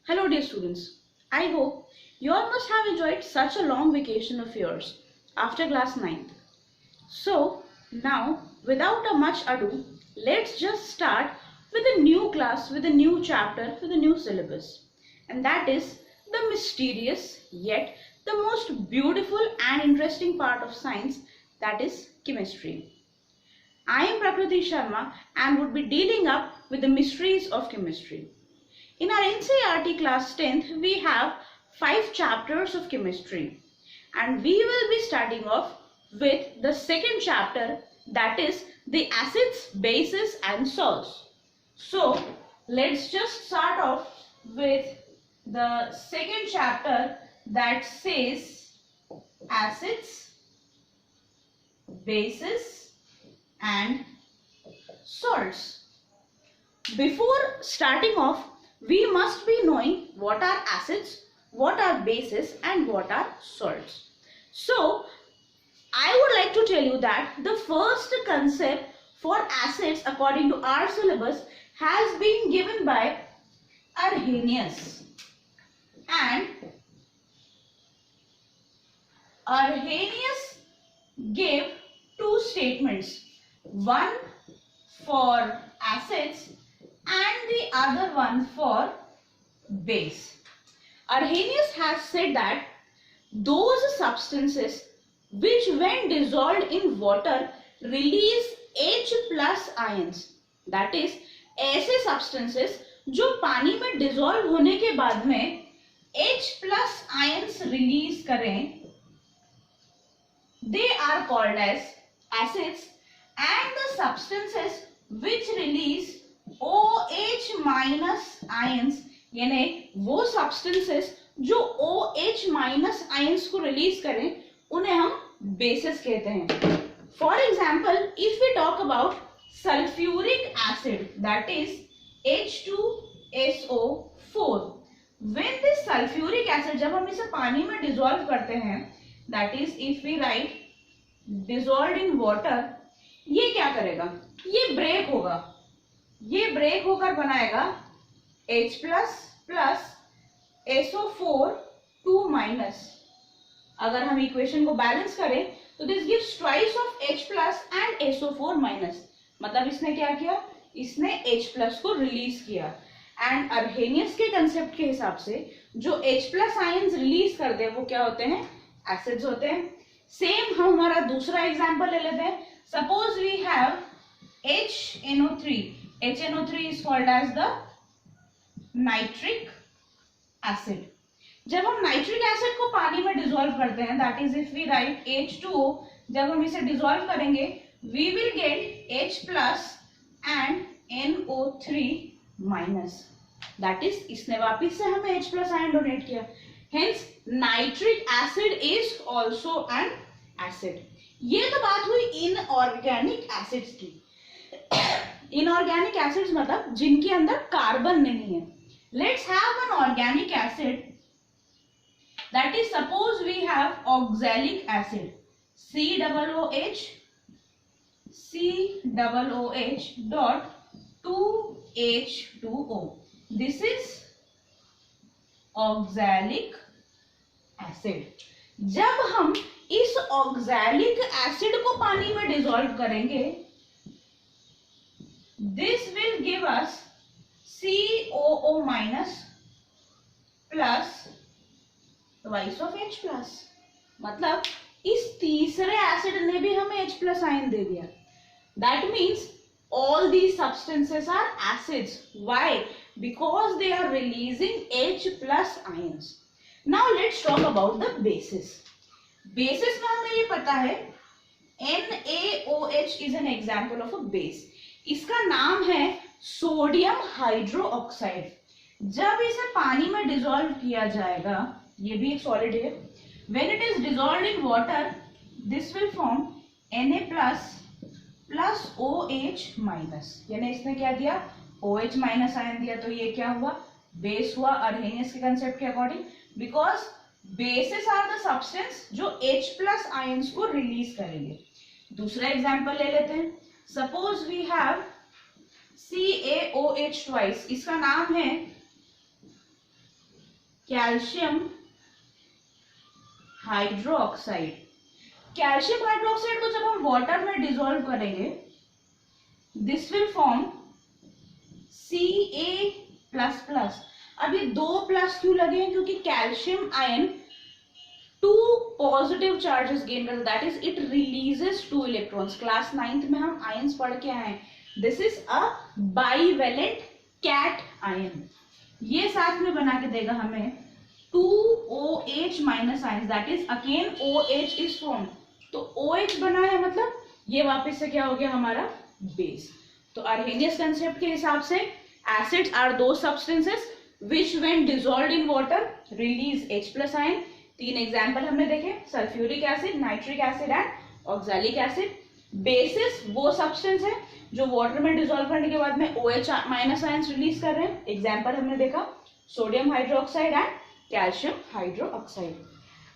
Hello dear students, I hope you all must have enjoyed such a long vacation of yours after class 9th. So now without a much ado, let's just start with a new class, with a new chapter, with a new syllabus. And that is the mysterious yet the most beautiful and interesting part of science, that is chemistry. I am Prakriti Sharma and would be dealing up with the mysteries of chemistry. In our NCERT class 10th, we have 5 chapters of chemistry and we will be starting off with the second chapter, that is the acids, bases and salts. So let's just start off with the second chapter that says acids, bases and salts. Before starting off, we must be knowing what are acids, what are bases and what are salts. So I would like to tell you that the first concept for acids according to our syllabus has been given by Arrhenius. And Arrhenius gave 2 statements, one for acids and the other one for base. Arrhenius has said that those substances which when dissolved in water release H plus ions, that is ऐसे substances जो पानी में dissolve होने के बाद में H plus ions release करें, they are called as acids, and the substances which release OH minus ions, यानी वो substances जो OH minus ions को release करें उन्हें हम bases कहते हैं. For example, if we talk about sulfuric acid, that is H2SO4, when this sulfuric acid जब हम इसे पानी में dissolve करते हैं, that is if we write dissolved in water, ये क्या करेगा? ये break होगा. ये ब्रेक होकर बनाएगा H plus plus SO4 2 minus. अगर हम इक्वेशन को बैलेंस करें तो this gives twice of H plus and SO4 minus. मतलब इसने क्या किया? इसने H प्लस को रिलीज किया. एंड अर्हेनियस के कंसेप्ट के हिसाब से जो H प्लस आयंस रिलीज करते हैं वो क्या होते हैं? एसिड्स होते हैं. सेम हम हमारा दूसरा एग्जांपल ले लेते हैं. Suppose we have HNO3. HNO3 is called as the nitric acid. जब हम नाइट्रिक एसिड को पानी में डिसॉल्व करते हैं, that is if we write H2O, जब हम इसे डिसॉल्व करेंगे we will get H plus and NO3 minus. That is इसने वापिस से हमें H प्लस आयन डोनेट किया. Hence nitric acid is also an acid. ये तो बात हुई इनऑर्गेनिक एसिड्स की. इनऑर्गेनिक एसिड्स मतलब जिनके अंदर कार्बन नहीं है. Let's have an organic acid, that is suppose we have oxalic acid COOH dot 2H2O. This is oxalic acid. जब हम इस ऑक्सैलिक एसिड को पानी में डिसॉल्व करेंगे, this will give us COO minus plus twice of H plus. मतलब इस तीसरे एसिड ने भी हमें H plus आयन दे दिया. That means all these substances are acids. Why? Because they are releasing H plus ions. Now let's talk about the bases. Bases में हमें ये पता है NaOH is an example of a base. इसका नाम है sodium hydroxide. जब इसे पानी में डिसॉल्व किया जाएगा, ये भी एक सॉलिड है, when it is dissolved in water this will form Na plus plus OH minus. यानी इसने क्या दिया? OH माइनस आयन दिया. तो ये क्या हुआ? बेस हुआ अर्हेनियस के कंसेप्ट के according, because bases are the substance जो H प्लस आयंस को रिलीज करेंगे. दूसरा एग्जांपल ले लेते हैं. Suppose we have CaOH twice. इसका नाम है कैल्शियम हाइड्रोक्साइड। कैल्शियम हाइड्रोक्साइड को जब हम वाटर में डिसॉल्व करेंगे, दिस विल फॉर्म Ca++। अब ये 2 प्लस क्यों लगे हैं? क्योंकि calcium ion 2 positive charges gain करता है, that is it releases 2 electrons. Class 9th में हम आयंस पढ़ के आए हैं, this is a bivalent cation. ये साथ में बना के देगा हमें 2OH minus ions, that is again OH is form. तो OH बना है मतलब ये वापस से क्या हो गया हमारा बेस। तो आर्हेनियस कंसेप्ट के हिसाब से एसिड्स आर दो substances which when dissolved in water release H+ ion. 3 example हमने देखे, sulphuric acid, nitric acid and oxalic acid. Basis वो सब्सटेंस है जो वाटर में डिसॉल्व करने के बाद में OH माइनस आयंस रिलीज कर रहे हैं। एग्जांपल हमने देखा sodium hydroxide and calcium hydroxide.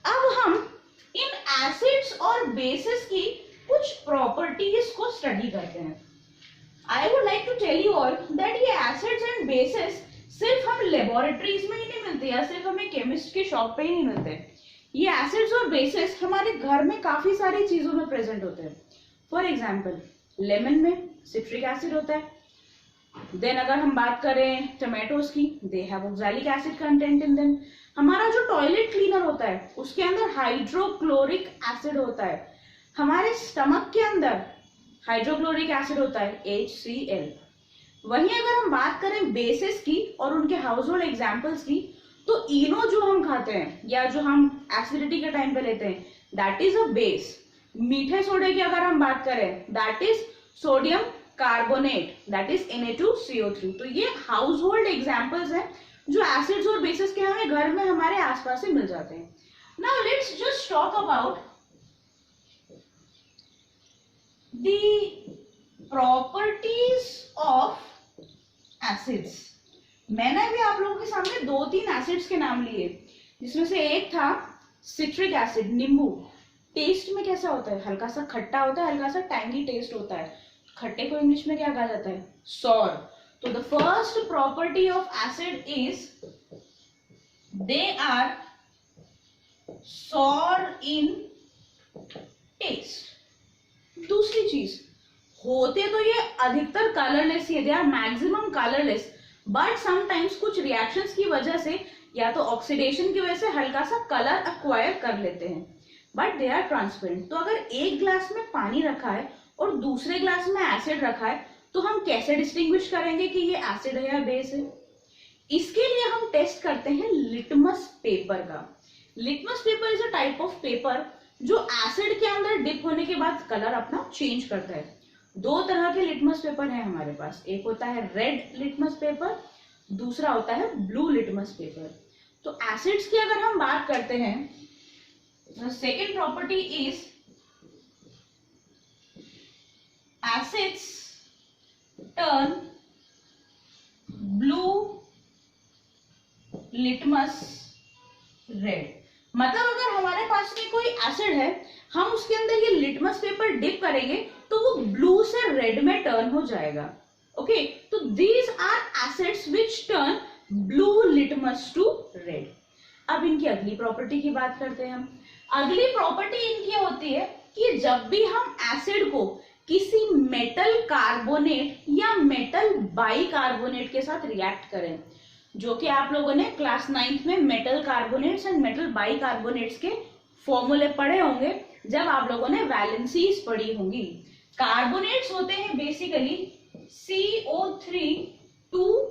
अब हम इन एसिड्स और बेसिस की कुछ प्रॉपर्टीज को स्टडी करते हैं। I would like to tell you all that ये एसिड्स एंड बेसिस सिर्फ हम लेबोरेटरीज में ही नहीं मिलते या सिर्फ हमें केमिस्ट की शॉप पे ही नहीं मिलते। ये एसिड्स और बेसिस हमारे घर में काफी सारी चीजों में प्रेजेंट होते हैं। फॉर एग्जाम्पल लेमन में सिट्रिक एसिड होता है। देन अगर हम बात करें टमाटोज की, they have oxalic acid content in them. हमारा जो टॉयलेट क्लीनर होता है उसके अंदर हाइड्रोक्लोरिक एसिड होता है। हमारे स्टमक के अंदर हाइड्रोक्लोरिक एसिड होता है HCl। वहीं अगर हम बात करें बेसिस की और उनके हाउस होल्ड एग्जाम्पल्स की, तो इनो जो हम खाते हैं या जो हम एसिडिटी के टाइम पे लेते हैं, दैट इज अ बेस। मीठे सोडे की अगर हम बात करें, that is sodium carbonate, that is Na2CO3। तो ये हाउस होल्ड एग्जाम्पल्स हैं जो एसिड्स और बेसिस के हमें घर में हमारे आसपास से मिल जाते हैं। Now let's just talk about the properties of acids। मैंने भी आप लोगों के सामने 2-3 एसिड्स के नाम लिए, जिसमें से एक था सिट्रिक एसिड, नींबू। टेस्ट में कैसा होता है? हल्का सा खट्टा होता है, हल्का सा टैंगी टेस्ट होता है। खट्टे को इंग्लिश में क्या कहा जाता है? सॉर। तो the first property of acid is they are sour in taste. दूसरी चीज, होते तो ये अधिकतर कलरलेस ही है, they are maximum colourless, but sometimes कुछ रिएक्शंस की वजह से या तो ऑक्सीडेशन की वजह से हल्का सा कलर अक्वायर कर लेते हैं, बट दे आर ट्रांसपेरेंट। तो अगर एक ग्लास में पानी रखा है और दूसरे ग्लास में एसिड रखा है, तो हम कैसे डिस्टिंग्विश करेंगे कि ये एसिड है या बेस है? इसके लिए हम टेस्ट करते हैं लिटमस पेपर का। Litmus paper is a type of paper जो एसिड के अंदर डिप होने के बाद कलर अपना चेंज करता है। 2 तरह के लिटमस पेपर है हमारे पास, एक होता है रेड लिटमस पेपर, दूसरा होता है ब्लू लिटमस पेपर। तो एसिड्स की अगर हम बात करते हैं, second property is acids turn blue litmus red. मतलब अगर हमारे पास में कोई एसिड है, हम उसके अंदर ये लिटमस पेपर डिप करेंगे तो वो ब्लू से रेड में टर्न हो जाएगा। ओके, तो these are acids which turn blue litmus to red. अब इनकी अगली प्रॉपर्टी की बात करते हैं हम। अगली प्रॉपर्टी इनकी होती है कि जब भी हम एसिड को किसी मेटल कार्बोनेट या मेटल बाइकार्बोनेट के साथ रिएक्ट करें, जो कि आप लोगों ने क्लास 9th में metal carbonates and metal bicarbonates के फॉर्मूले पढ़े होंगे जब आप लोगों ने वैलेंसीज पढ़ी होंगी। कार्बोनेट्स होते हैं बेसिकली CO3 2-,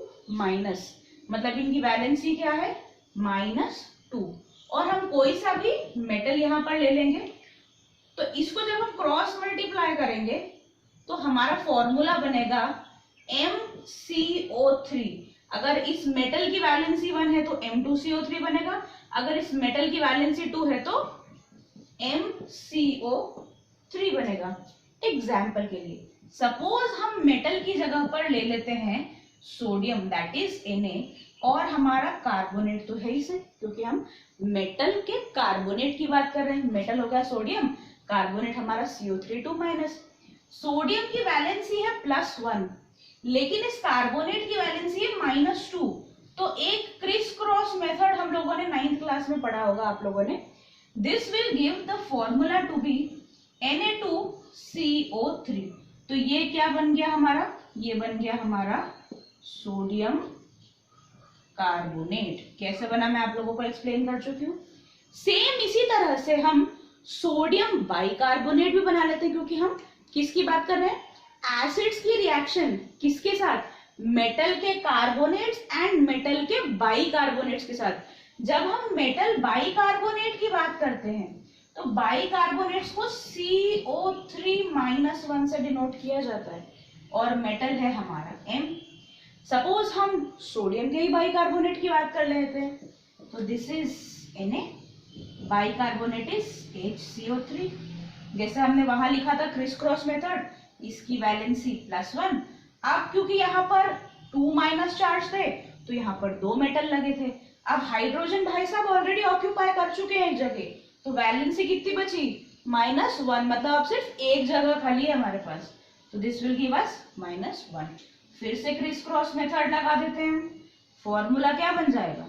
मतलब इनकी वैलेंसी क्या है? -2। और हम कोई सा भी मेटल यहां पर ले लेंगे, तो इसको जब हम क्रॉस मल्टीप्लाई करेंगे तो हमारा फॉर्मूला बनेगा MCO3। अगर इस मेटल की वैलेंसी 1 है तो M2CO3 बनेगा, अगर इस मेटल की वैलेंसी 2 है तो MCO3 बनेगा। एग्जाम्पल के लिए सपोज हम मेटल की जगह पर ले लेते हैं सोडियम, दैट इज Na, और हमारा कार्बोनेट तो है ही से, क्योंकि हम मेटल के कार्बोनेट की बात कर रहे हैं। मेटल हो गया सोडियम, कार्बोनेट हमारा CO3 2-। सोडियम की वैलेंसी है +1, लेकिन इस कार्बोनेट की वैलेंसी है -2, तो एक क्रिस क्रॉस मेथड हम लोगों ने 9th क्लास में पढ़ा होगा आप लोगों ने. This will give the formula to be Na2CO3. तो ये क्या बन गया हमारा, ये बन गया हमारा सोडियम कार्बोनेट. कैसे बना मैं आप लोगों को एक्सप्लेन कर चुकी हूँ. सेम इसी तरह से हम सोडियम बाइकार्बोनेट भी बना लेते हैं, क्योंकि हम किसकी बात कर रहे हैं, एसिड्स की रिएक्शन किसके साथ, मेटल के कार्बोनेट्स एंड मेटल के बाइकार्बोनेट्स के साथ. जब हम मेटल बाइकार्बोनेट की बात करते हैं तो बाइकार्बोनेट्स को CO3-1 से डिनोट किया जाता है और मेटल है हमारा M. सपोज हम सोडियम के ही बाइकार्बोनेट की बात कर लेते हैं, तो this is Na, bicarbonate is HCO3. जैसे हमने वहां लिखा था क्रिस क्रॉस मेथड, इसकी वैलेंसी +1. अब क्योंकि यहाँ पर 2- चार्ज थे तो यहाँ पर 2 मेटल लगे थे. अब हाइड्रोजन भाई साहब ऑलरेडी ऑक्यूपाई कर चुके हैं एक जगह, तो वैलेंसी कितनी बची, -1. मतलब अब सिर्फ एक जगह खाली है हमारे पास, तो दिस विल गिव अस -1. फिर से क्रिस क्रॉस मेथड लगा देते हैं. फॉर्मूला क्या बन जाएगा,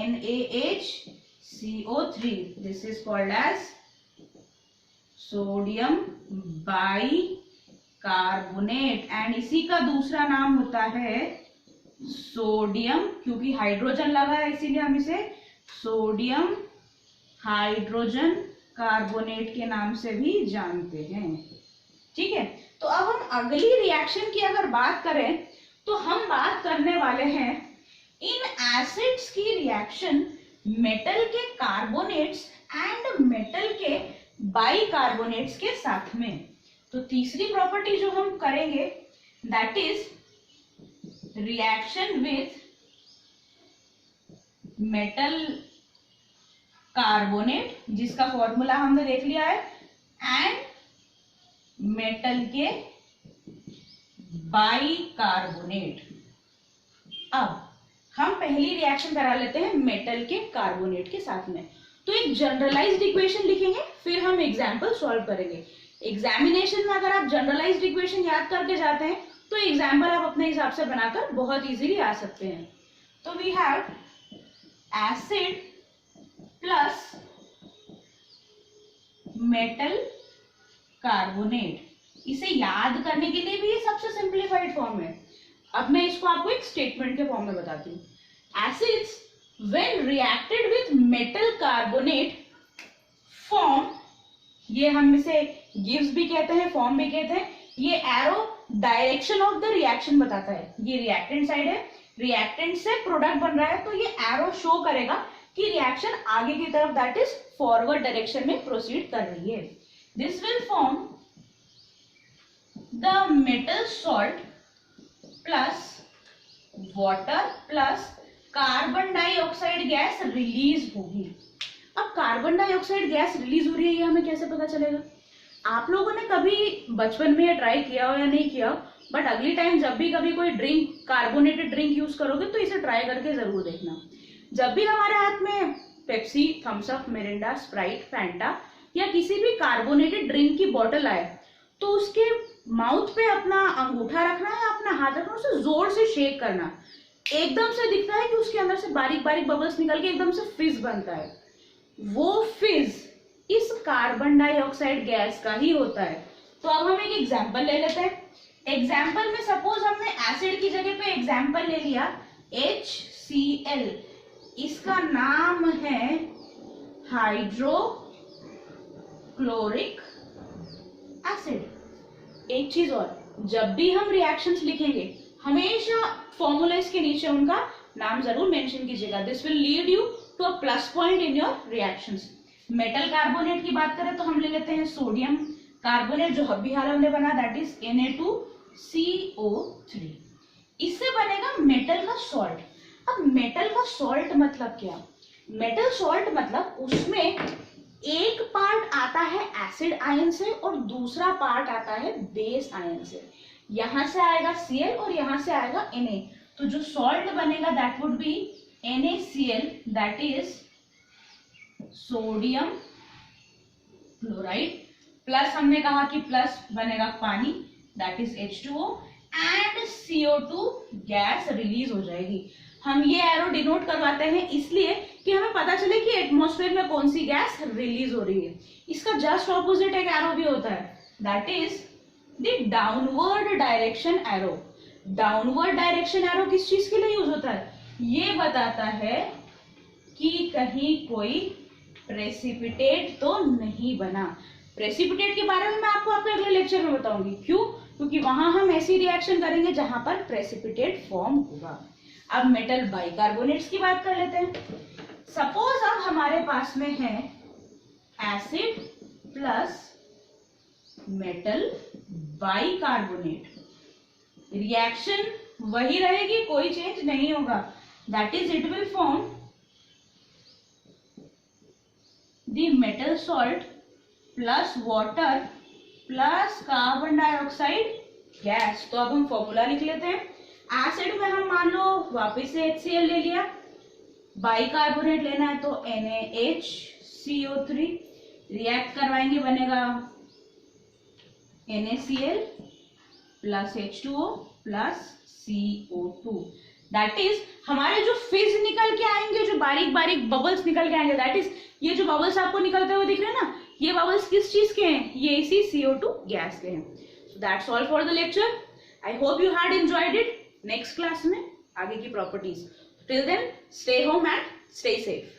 NaHCO3. This is called as sodium bicarbonate and इसी का दूसरा नाम होता है सोडियम, क्योंकि हाइड्रोजन लगा है इसीलिए हम इसे सोडियम हाइड्रोजन कार्बोनेट के नाम से भी जानते हैं. ठीक है, तो अब हम अगली रिएक्शन की अगर बात करें तो हम बात करने वाले हैं इन एसिड्स की रिएक्शन मेटल के कार्बोनेट्स एंड मेटल के बाइकार्बोनेट्स के साथ में. तो तीसरी प्रॉपर्टी जो हम करेंगे that is reaction with metal carbonate, जिसका फॉर्मूला हमने देख लिया है, एंड मेटल के बाइकार्बोनेट. अब हम पहली रिएक्शन करा लेते हैं मेटल के कार्बोनेट के साथ में. तो एक जनरलाइज्ड इक्वेशन लिखेंगे, फिर हम एग्जाम्पल सॉल्व करेंगे. एग्जामिनेशन में अगर आप जनरलाइज्ड इक्वेशन याद करके जाते हैं तो एग्जाम्पल आप अपने हिसाब से बनाकर बहुत इजीली आ सकते हैं. तो we have acid plus metal carbonate. इसे याद करने के लिए भी ये सबसे सिंप्लीफाइड फॉर्म है. अब मैं इसको आपको एक स्टेटमेंट के फॉर्म में बताती हूँ. Acids when reacted with metal carbonate form, ये हम इसे गिव्स भी कहते हैं, फॉर्म भी कहते हैं. ये arrow direction of the reaction बताता है. ये रिएक्टेंट साइड है, रिएक्टेंट से प्रोडक्ट बन रहा है, तो ये एरो शो करेगा कि रिएक्शन आगे की तरफ दैट इज फॉरवर्ड डायरेक्शन में प्रोसीड कर रही है. This will form the metal salt plus water plus carbon dioxide gas release होगी. अब कार्बन डाइऑक्साइड गैस रिलीज हो रही है, ये हमें कैसे पता चलेगा. आप लोगों ने कभी बचपन में ये ट्राई किया हो या नहीं किया, बट अगली टाइम जब भी कभी कोई ड्रिंक, कार्बोनेटेड ड्रिंक यूज करोगे तो इसे ट्राई करके जरूर देखना. जब भी हमारे हाथ में Pepsi, Thums Up, Mirinda, Sprite, Fanta या किसी भी कार्बोनेटेड ड्रिंक की बोतल आए तो उसके माउथ पे अपना अंगूठा रखना है, अपना हाथ रखना, उसे जोर से शेक करना. एकदम से दिखता है कि उसके अंदर से बारीक बारीक बबल्स निकल के एकदम से फिज बनता है. वो फिज इस कार्बन डाइऑक्साइड गैस का ही होता है. तो अब हम एक एग्जांपल ले लेते हैं. एग्जांपल में सपोज हमने एसिड की जगह पे एग्जांपल ले लिया HCl. इसका नाम है हाइड्रोक्लोरिक एसिड. एक चीज और, जब भी हम रिएक्शंस लिखेंगे हमेशा फॉर्मूलाज के नीचे उनका नाम जरूर मेंशन कीजिएगा. This will lead you to a plus point in your reactions. Metal carbonate की बात करें तो हम ले लेते हैं सोडियम कार्बोनेट, जो अभी हाल हमने बना, दैट इज Na2CO3. इससे बनेगा मेटल का सॉल्ट. अब मेटल का सॉल्ट मतलब क्या, मेटल सॉल्ट मतलब उसमें एक पार्ट आता है एसिड आयन से और दूसरा पार्ट आता है बेस आयन से. यहां से आएगा Cl और यहां से आएगा Na. तो जो सॉल्ट बनेगा that would be NaCl, that is sodium chloride. Plus हमने कहा कि प्लस बनेगा पानी, that is H2O, and CO2 gas release हो जाएगी. हम ये एरो डिनोट करवाते हैं इसलिए कि हमें पता चले कि एटमॉस्फेयर में कौन सी गैस रिलीज हो रही है। इसका जस्ट ऑपोजिट एक एरो भी होता है, that is the downward direction arrow. Downward direction arrow किस चीज के लिए यूज होता है? ये बताता है कि कहीं कोई प्रेसिपिटेट तो नहीं बना। प्रेसिपिटेट के बारे में मैं आपको आपके अगले लेक्चर में बताऊंगी। क्यों? क्योंकि वहां हम ऐसी रिएक्शन करेंगे जहां पर प्रेसिपिटेट फॉर्म होगा। अब मेटल बाइकार्बोनेट्स की बात कर लेते हैं। सपोज अब हमारे पास में है acid plus metal bicarbonate. Reaction वही रहेगी, कोई चेंज नहीं होगा। That is it will form the metal salt plus water plus carbon dioxide gas. तो अब हम फॉर्मूला लिख लेते हैं। एसिड में हम मान लो वापस से HCl ले लिया, बाइकार्बोनेट लेना है तो NaHCO3 रिएक्ट करवाएंगे, बनेगा NaCl plus H2O plus CO2। That is हमारे जो फिज निकल के आएंगे, जो बारीक बारीक बबल्स निकल के आएंगे, दैट इज ये जो बबल्स आपको निकलते हुए दिख रहे हैं ना, ये बबल्स किस चीज के हैं? ये इसी CO2 गैस के हैं। So that's all for the lecture. I hope you had enjoyed it. Next class में आगे की properties. Till then stay home and stay safe.